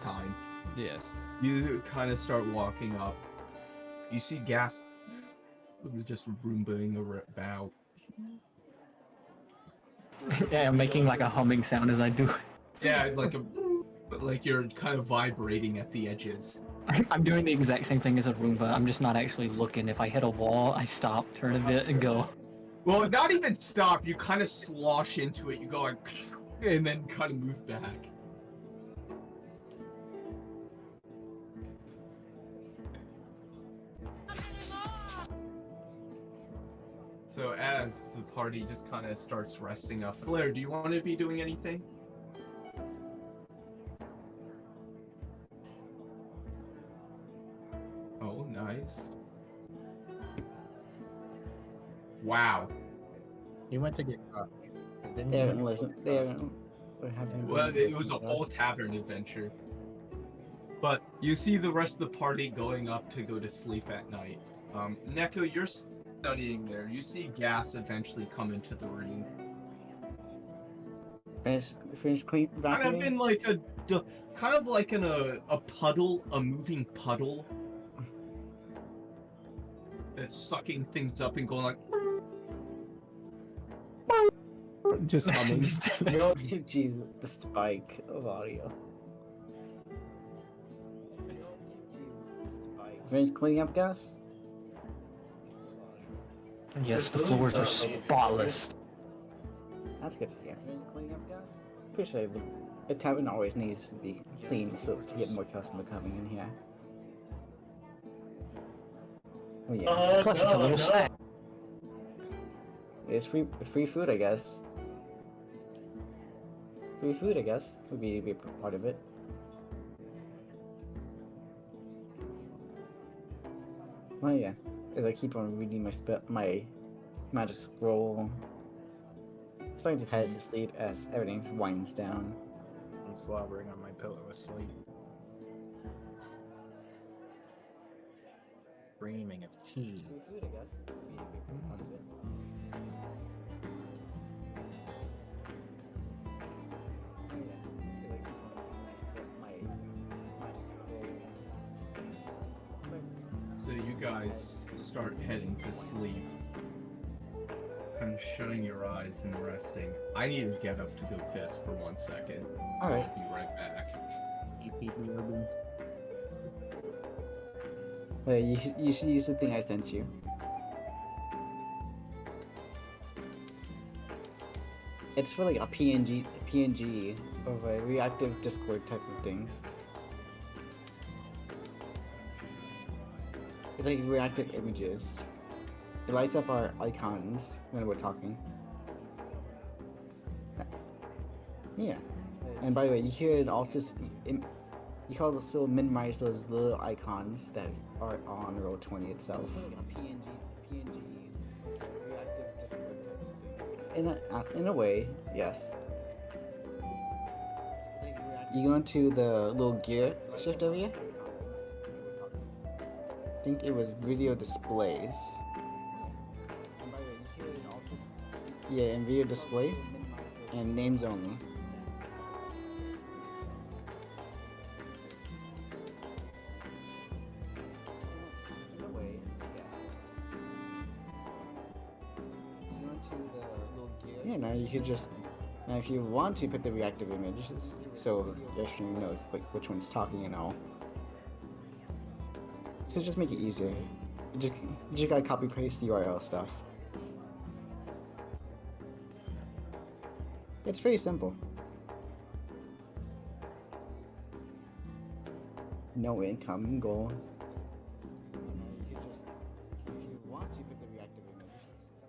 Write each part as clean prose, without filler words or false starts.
time. Yes. You kind of start walking up. You see gas just Roombing about. Yeah, I'm making like a humming sound as I do. Yeah, it's like you're kind of vibrating at the edges. I'm doing the exact same thing as a Roomba. I'm just not actually looking. If I hit a wall, I stop, turn a bit, and go. Well, not even stop. You kind of slosh into it. You go like, and then kind of move back. So as the party just kind of starts resting up, Flair, do you want to be doing anything? Oh, nice. Wow. He went to get coffee. They haven't listened. They haven't. Well, it was a whole tavern adventure. But you see the rest of the party going up to go to sleep at night. Neko, you're studying there. You see gas eventually come into the room. Finish clean. Kind of in like a puddle, a moving puddle. That's sucking things up and going like. Just humming. No, jeez, the spike of audio. Finish cleaning up, gas? Yes, the floors are spotless. That's good to hear. Finish cleaning up, gas? Pretty sure the tavern always needs to be clean so to get more customer coming in here. Oh yeah. Plus, it's a little snack. It's free food, I guess. Free food, I guess, would be a part of it. Oh yeah, as I keep on reading my magic scroll, I'm starting to head to sleep as everything winds down. I'm slobbering on my pillow asleep. Dreaming of cheese. Free food, I guess, would be a big part of it. Oh yeah, as I keep on reading my magic scroll. So you guys start heading to sleep. Kind of shutting your eyes and resting. I need to get up to go piss for 1 second. So Alright. I'll be right back. You should use the thing I sent you. It's for like a PNG of a reactive Discord type of things. It's like reactive images. It lights up our icons when we're talking. Yeah. And by the way, you can also you can also minimize those little icons that are on Roll20 itself. In a way, yes. You go into the little gear shift area. I think it was video displays. Yeah, in video display and names only. Yeah, now you could just now if you want to put the reactive images, so your stream knows like which one's talking and all. So just make it easier. You just gotta copy paste the URL stuff. It's very simple. No income goal. If you want to put the reactive images,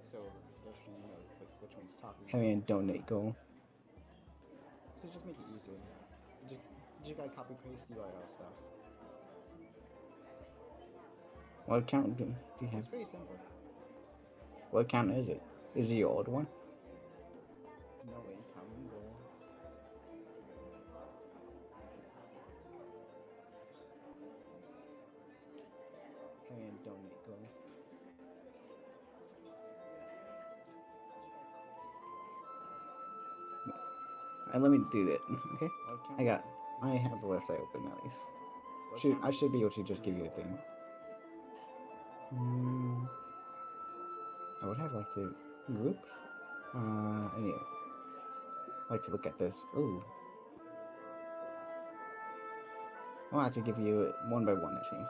so your stream knows like which one's talking. Having a donate goal. So just make it easier. You just gotta copy paste the URL stuff. What account do you have? It's very simple. What account is it? Is it your old one? No income goal. Having a donate goal. And let me do that. Okay, I got I have the website open at least. I should be able to just give you a thing. I would have like the group. Anyway, I'd like to look at this. Ooh. I'll have to give you one by one, it seems.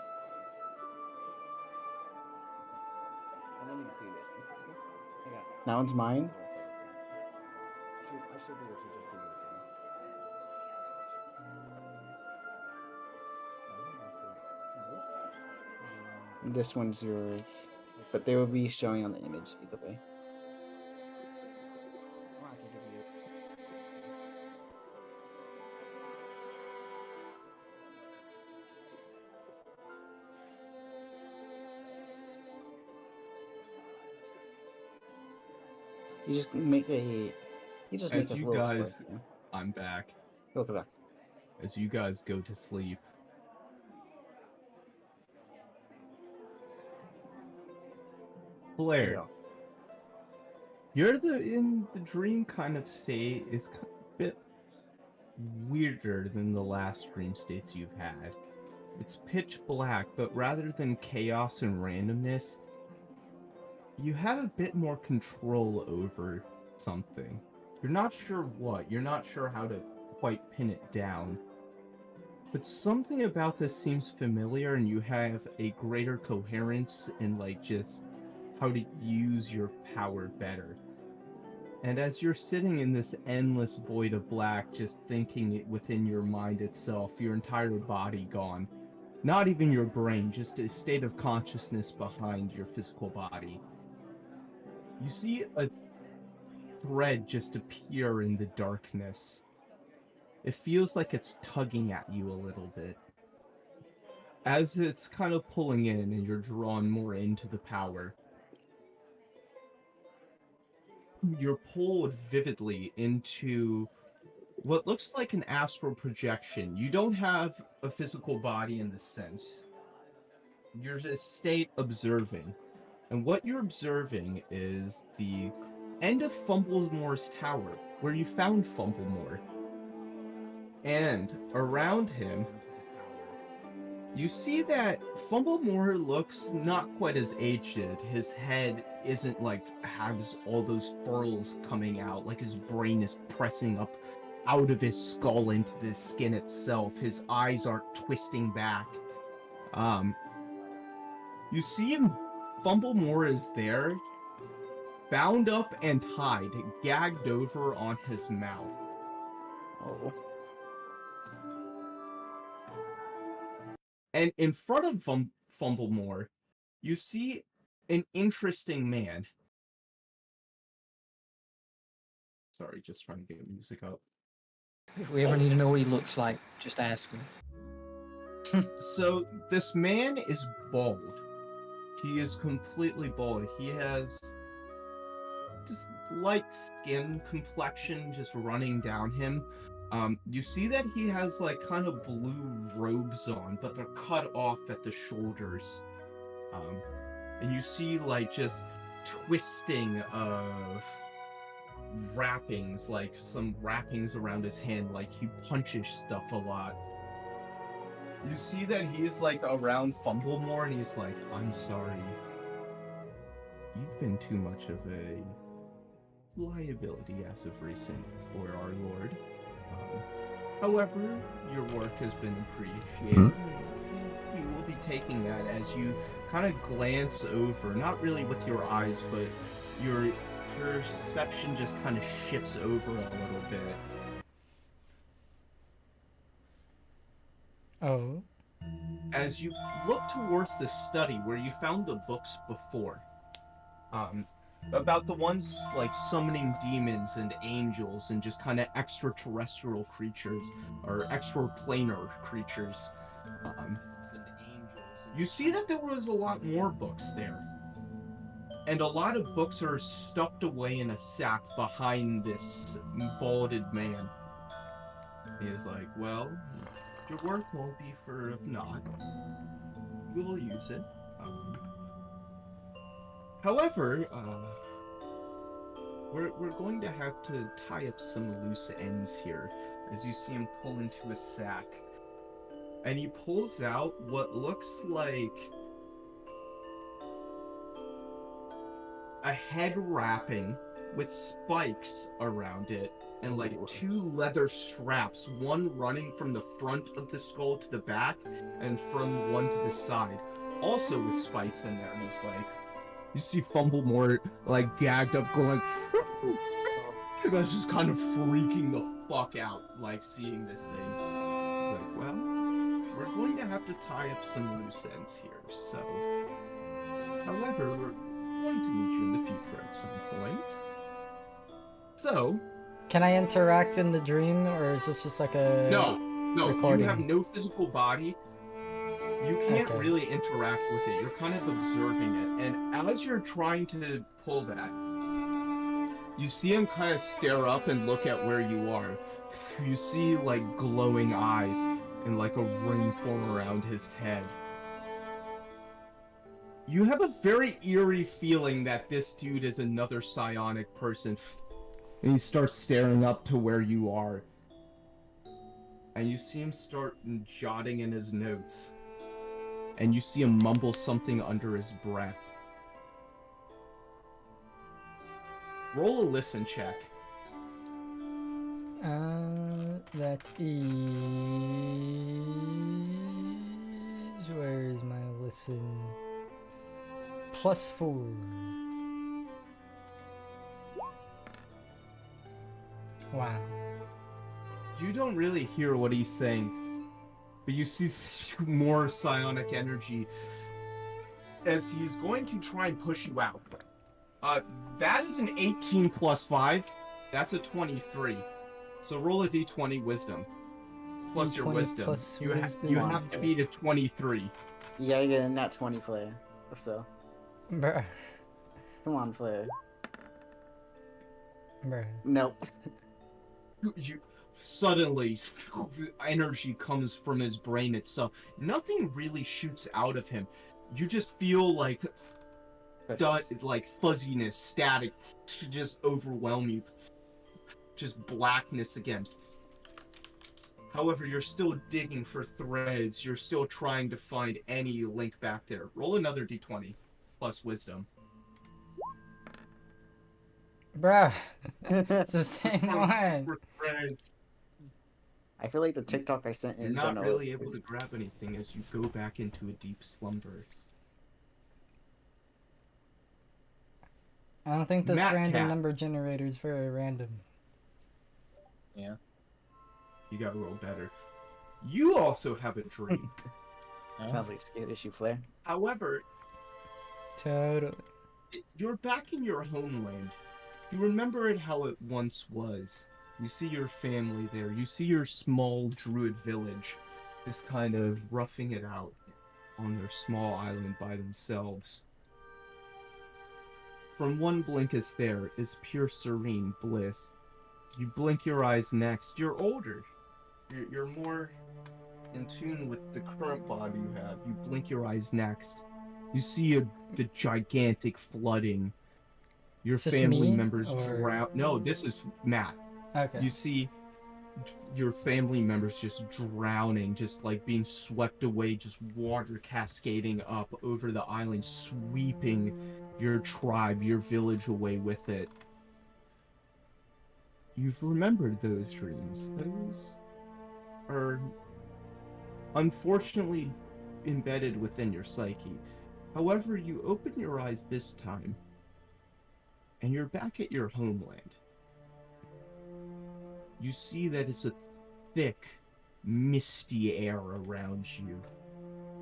And let me do it. That one's mine. I should be able to just give you a thing. This one's yours, but they will be showing on the image either way. I'll have to give you. You just make a. You just make As a you little guys, square. Yeah. I'm back. Look at that. As you guys go to sleep, Blair, you're in the dream kind of state is a bit weirder than the last dream states you've had. It's pitch black, but rather than chaos and randomness, you have a bit more control over something. You're not sure what, you're not sure how to quite pin it down. But something about this seems familiar, and you have a greater coherence in like just how to use your power better. And as you're sitting in this endless void of black, just thinking it within your mind itself, your entire body gone. Not even your brain, just a state of consciousness behind your physical body. You see a thread just appear in the darkness. It feels like it's tugging at you a little bit. As it's kind of pulling in and you're drawn more into the power, you're pulled vividly into what looks like an astral projection. You don't have a physical body in this sense. You're a state observing. And what you're observing is the end of Fumblemore's tower, where you found Fumblemore. And around him, you see that Fumblemore looks not quite as aged. His head isn't like has all those furrows coming out, like his brain is pressing up out of his skull into the skin itself. His eyes aren't twisting back. You see him, Fumblemore is there, bound up and tied, gagged over on his mouth. Oh. And in front of Fumblemore, you see an interesting man. Sorry, just trying to get music up. If we ever need to know what he looks like, just ask me. So this man is bald. He is completely bald. He has just light skin complexion just running down him. You see that he has like kind of blue robes on, but they're cut off at the shoulders. And you see like just twisting of wrappings, like some wrappings around his hand, like he punches stuff a lot. You see that he's like around Fumblemore and he's like, I'm sorry. You've been too much of a liability as of recent for our Lord. However, your work has been appreciated. We will be taking that as you kind of glance over, not really with your eyes, but your perception just kind of shifts over a little bit. Oh. As you look towards the study where you found the books before, about the ones like summoning demons and angels and just kind of extraterrestrial creatures or extraplanar creatures, you see that there was a lot more books there. And a lot of books are stuffed away in a sack behind this balded man. He's like, well, your work won't be for naught. We will use it. However, we're going to have to tie up some loose ends here. as you see him pull into a sack. And he pulls out what looks like a head wrapping with spikes around it and like 2 leather straps, one running from the front of the skull to the back and from one to the side, also with spikes in there. And he's like, you see Fumblemort like gagged up going like that's just kind of freaking the fuck out like seeing this thing. He's like, well, we're going to have to tie up some loose ends here, so however, we're going to meet you in the future at some point. So, Can I interact in the dream, or is this just like a no, recording? you have no physical body. You can't Okay. really interact with it. You're kind of observing it. And as you're trying to pull that, you see him kind of stare up and look at where you are. You see like glowing eyes and like a ring form around his head. You have a very eerie feeling that this dude is another psionic person. And he starts staring up to where you are. And you see him start jotting in his notes. And you see him mumble something under his breath. Roll a listen check. That is... Where is my listen? +4. Wow. You don't really hear what he's saying, but you see more psionic energy as he's going to try and push you out. That is an 18 plus 5. That's a 23. So roll a d20 wisdom. Plus your D20 wisdom. plus You wisdom. have to beat a 23. You gotta get a nat 20 Flare. Or so. Bruh. Come on, Flare. Bruh. Nope. You suddenly energy comes from his brain itself. Nothing really shoots out of him. You just feel like fuzziness, static, to just overwhelm you. Just blackness again. However, you're still digging for threads. You're still trying to find any link back there. Roll another d20 plus wisdom. Bruh. It's the same one. For threads. I feel like the TikTok I sent You're in not general really is- able to grab anything as you go back into a deep slumber. I don't think this Matt random Cat. number generator is very random. Yeah. You gotta roll better. You also have a dream. Sounds like a scared issue, Flare. However, Totally. you're back in your homeland. You remember it how it once was. You see your family there. You see your small druid village just kind of roughing it out on their small island by themselves. From one Blinkus there is pure serene bliss. You blink your eyes next. You're older. You're more in tune with the current body you have. You blink your eyes next. You see the gigantic flooding. Your Is this family me, members or- drown. No, this is Matt. Okay. You see your family members just drowning, just like being swept away, just water cascading up over the island, sweeping your tribe, your village away with it. You've remembered those dreams. Those are unfortunately embedded within your psyche. However, you open your eyes this time, and you're back at your homeland. You see that it's a thick, misty air around you.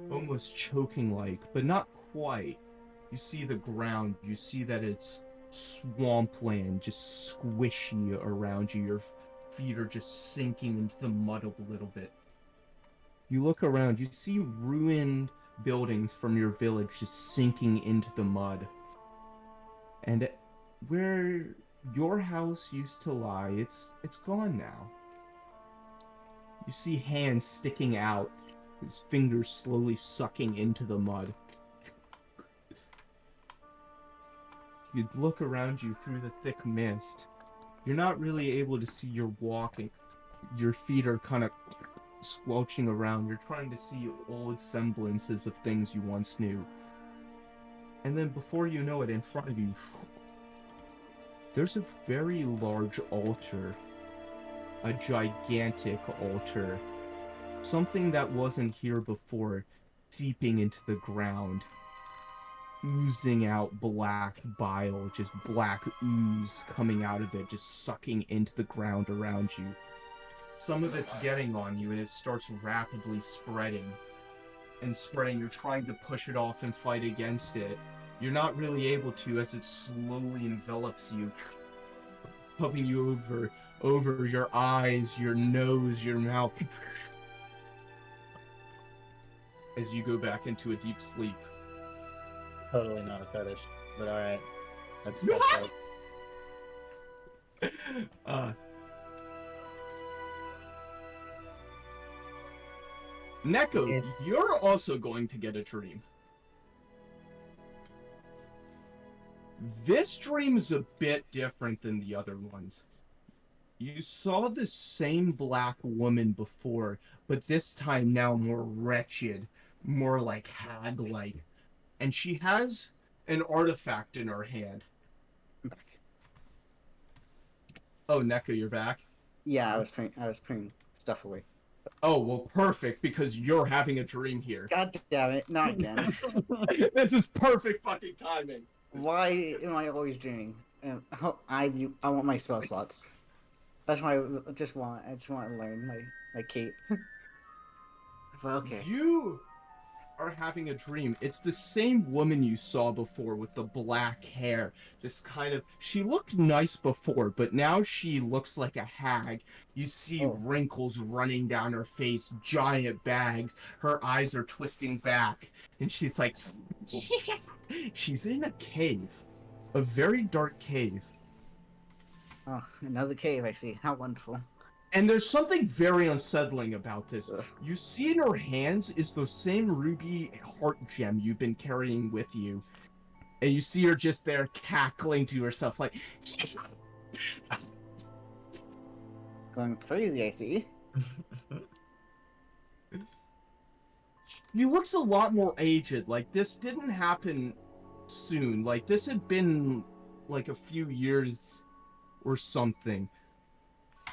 Almost choking-like, but not quite. You see the ground, you see that it's swampland, just squishy around you. Your feet are just sinking into the mud a little bit. You look around, you see ruined buildings from your village just sinking into the mud. And where your house used to lie, it's gone now. You see hands sticking out, his fingers slowly sucking into the mud. You'd look around you through the thick mist. You're not really able to see you're walking. Your feet are kind of squelching around. You're trying to see old semblances of things you once knew. And then before you know it, in front of you, there's a very large altar. A gigantic altar. Something that wasn't here before, seeping into the ground. Oozing out black bile, just black ooze coming out of it, just sucking into the ground around you. Some of it's getting on you, and it starts rapidly spreading. And spreading, you're trying to push it off and fight against it. You're not really able to, as it slowly envelops you, puffing you over your eyes, your nose, your mouth, as you go back into a deep sleep. Totally not a fetish, but alright. That's fucked up. Neko, you're also going to get a dream. This dream is a bit different than the other ones. You saw the same black woman before, but this time now more wretched, more like hag-like. And she has an artifact in her hand. I'm back. Oh, Neko, you're back? Yeah, I was putting stuff away. Oh, well, perfect, because you're having a dream here. God damn it, not again. This is perfect fucking timing. Why am I always dreaming? And I want my spell slots. That's why I just want to learn my cape. But okay. You are having a dream. It's the same woman you saw before with the black hair. Just kind of, she looked nice before, but now she looks like a hag. You see wrinkles running down her face, giant bags. Her eyes are twisting back. And she's like, she's in a cave. A very dark cave. Oh, another cave, I see. How wonderful. And there's something very unsettling about this. Ugh. You see in her hands is the same ruby heart gem you've been carrying with you. And you see her just there cackling to herself like... Going crazy, I see. She looks a lot more aged. Like, this didn't happen soon. Like, this had been, like, a few years or something.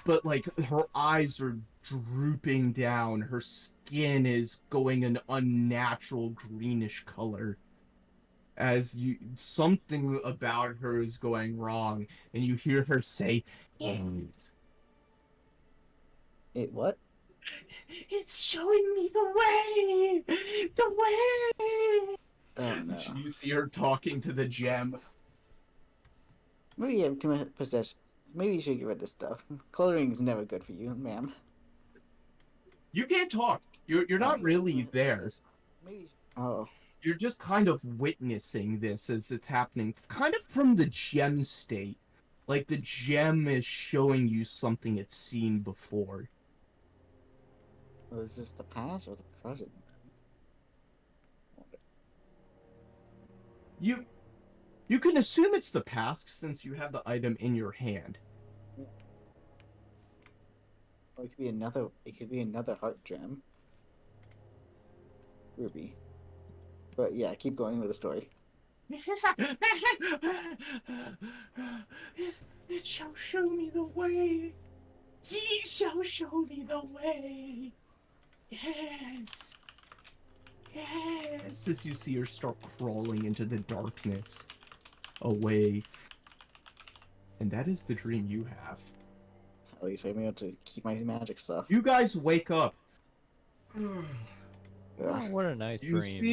But, like, her eyes are drooping down. Her skin is going an unnatural greenish color. As something about her is going wrong. And you hear her say, "Yes." It what? It's showing me the way! The way! Oh no. You see her talking to the gem. Maybe you have too much possession. Maybe you should get rid of this stuff. Coloring is never good for you, ma'am. You can't talk. You're not really there. Maybe. Oh. You're just kind of witnessing this as it's happening. Kind of from the gem state. Like the gem is showing you something it's seen before. Was this the past or the present? You can assume it's the past since you have the item in your hand. Or it could be another. It could be another heart gem. Ruby. But yeah, keep going with the story. It shall show me the way. Ye shall show me the way. Yes. Yes. As you see her start crawling into the darkness. Away. And that is the dream you have. At least I'm able to keep my magic stuff. You guys wake up. Ugh. Oh, what a nice You dream. see